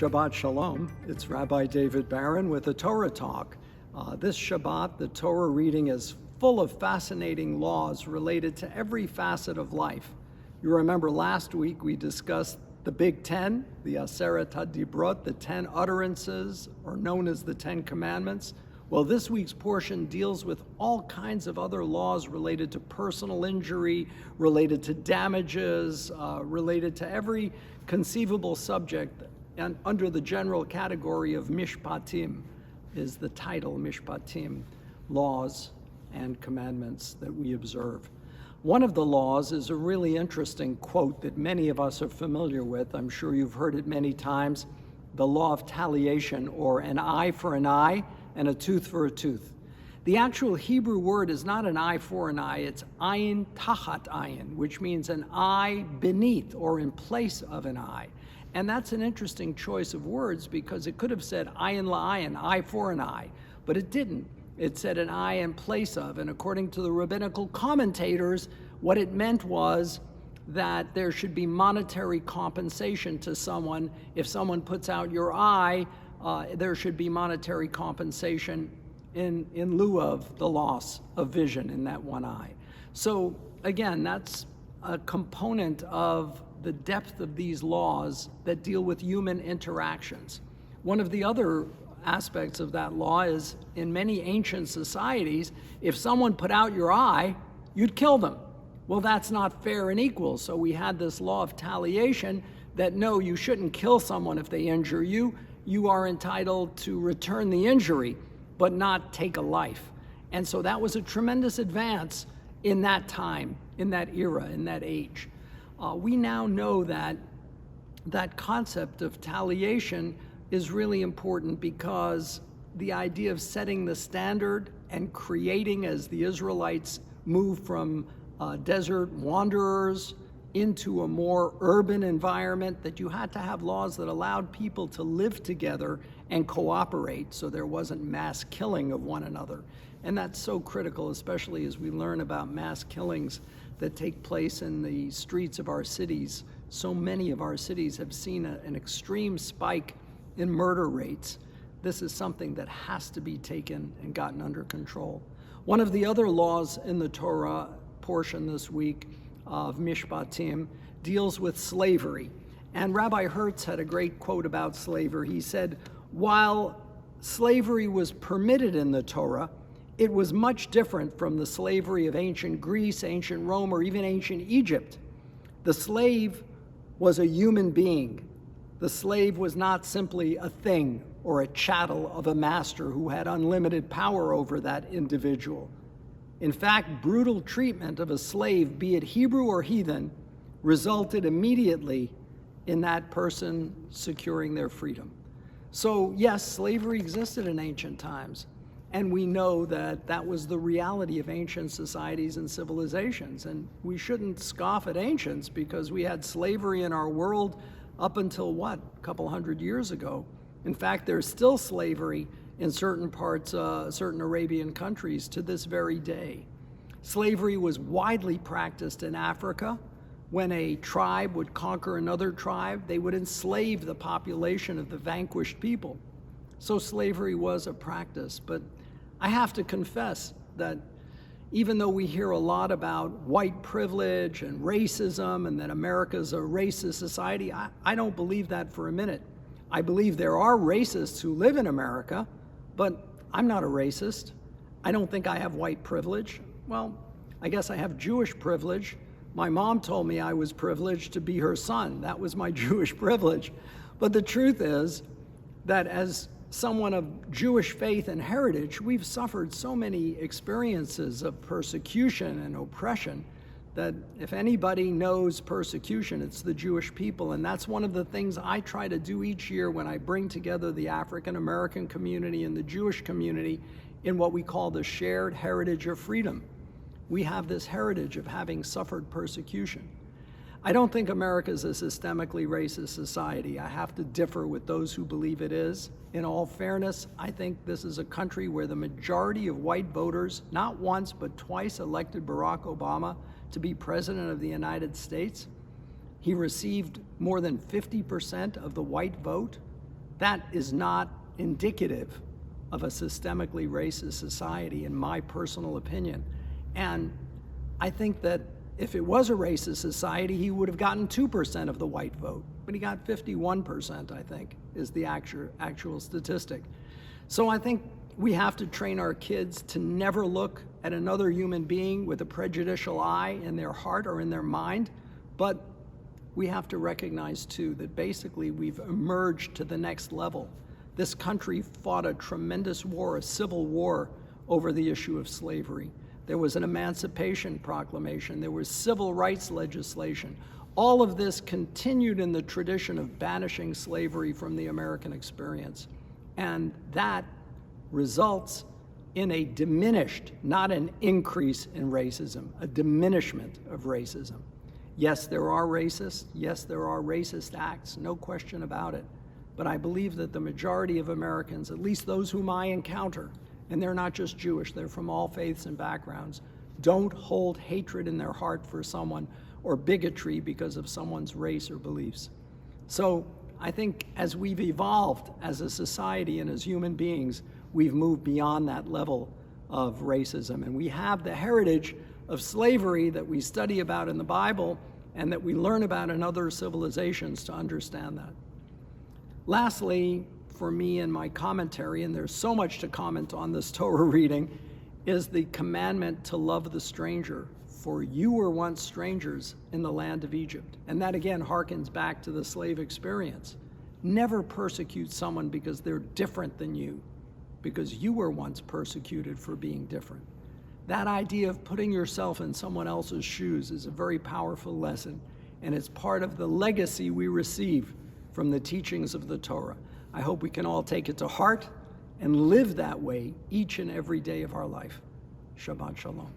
Shabbat Shalom. It's Rabbi David Baron with a Torah talk. This Shabbat, the Torah reading is full of fascinating laws related to every facet of life. You remember last week we discussed the Big Ten, the Aseret HaDibrot, the 10 utterances, or known as the 10 Commandments. Well, this week's portion deals with all kinds of other laws related to personal injury, related to damages, related to every conceivable subject, and under the general category of MISHPATIM is the title, MISHPATIM, laws and commandments that we observe. One of the laws is a really interesting quote that many of us are familiar with. I'm sure you've heard it many times, the law of taliation, or an eye for an eye and a tooth for a tooth. The actual Hebrew word is not an eye for an eye, it's ayin tachat ayin, which means an eye beneath or in place of an eye. And that's an interesting choice of words because it could have said ayin la'ayin, eye for an eye, but it didn't. It said an eye in place of, and according to the rabbinical commentators, what it meant was that there should be monetary compensation to someone. If someone puts out your eye, there should be monetary compensation in lieu of the loss of vision in that one eye. So again, that's a component of the depth of these laws that deal with human interactions. One of the other aspects of that law is in many ancient societies, if someone put out your eye, you'd kill them. Well, that's not fair and equal. So we had this law of taliation that no, you shouldn't kill someone if they injure you. You are entitled to return the injury, but not take a life. And so that was a tremendous advance in that time, in that era, in that age. We now know that that concept of taliation is really important because the idea of setting the standard and creating, as the Israelites moved from desert wanderers into a more urban environment, that you had to have laws that allowed people to live together and cooperate so there wasn't mass killing of one another. And that's so critical, especially as we learn about mass killings that take place in the streets of our cities. So many of our cities have seen an extreme spike in murder rates. This is something that has to be taken and gotten under control. One of the other laws in the Torah portion this week of Mishpatim deals with slavery. And Rabbi Hertz had a great quote about slavery. He said, while slavery was permitted in the Torah, it was much different from the slavery of ancient Greece, ancient Rome, or even ancient Egypt. The slave was a human being. The slave was not simply a thing or a chattel of a master who had unlimited power over that individual. In fact, brutal treatment of a slave, be it Hebrew or heathen, resulted immediately in that person securing their freedom. So yes, slavery existed in ancient times, and we know that that was the reality of ancient societies and civilizations. And we shouldn't scoff at ancients because we had slavery in our world up until what, a couple hundred years ago. In fact, there's still slavery in certain parts, certain Arabian countries to this very day. Slavery was widely practiced in Africa. When a tribe would conquer another tribe, they would enslave the population of the vanquished people. So slavery was a practice, but I have to confess that even though we hear a lot about white privilege and racism and that America's a racist society, I don't believe that for a minute. I believe there are racists who live in America, but I'm not a racist. I don't think I have white privilege. Well, I guess I have Jewish privilege. My mom told me I was privileged to be her son. That was my Jewish privilege. But the truth is that as someone of Jewish faith and heritage, we've suffered so many experiences of persecution and oppression that if anybody knows persecution, it's the Jewish people. And that's one of the things I try to do each year when I bring together the African American community and the Jewish community in what we call the shared heritage of freedom. We have this heritage of having suffered persecution. I don't think America is a systemically racist society. I have to differ with those who believe it is. In all fairness, I think this is a country where the majority of white voters, not once but twice, elected Barack Obama to be president of the United States. He received more than 50% of the white vote. That is not indicative of a systemically racist society, in my personal opinion. And I think that if it was a racist society, he would have gotten 2% of the white vote, but he got 51%, I think, is the actual statistic. So I think we have to train our kids to never look at another human being with a prejudicial eye in their heart or in their mind, but we have to recognize too that basically we've emerged to the next level. This country fought a tremendous war, a civil war, over the issue of slavery. There was an Emancipation Proclamation. There was civil rights legislation. All of this continued in the tradition of banishing slavery from the American experience. And that results in a diminished, not an increase in racism, a diminishment of racism. Yes, there are racists. Yes, there are racist acts, no question about it. But I believe that the majority of Americans, at least those whom I encounter, and they're not just Jewish, they're from all faiths and backgrounds, don't hold hatred in their heart for someone or bigotry because of someone's race or beliefs. So I think as we've evolved as a society and as human beings, we've moved beyond that level of racism. And we have the heritage of slavery that we study about in the Bible and that we learn about in other civilizations to understand that. Lastly, for me in my commentary, and there's so much to comment on this Torah reading, is the commandment to love the stranger. For you were once strangers in the land of Egypt. And that again harkens back to the slave experience. Never persecute someone because they're different than you, because you were once persecuted for being different. That idea of putting yourself in someone else's shoes is a very powerful lesson, and it's part of the legacy we receive from the teachings of the Torah. I hope we can all take it to heart and live that way each and every day of our life. Shabbat Shalom.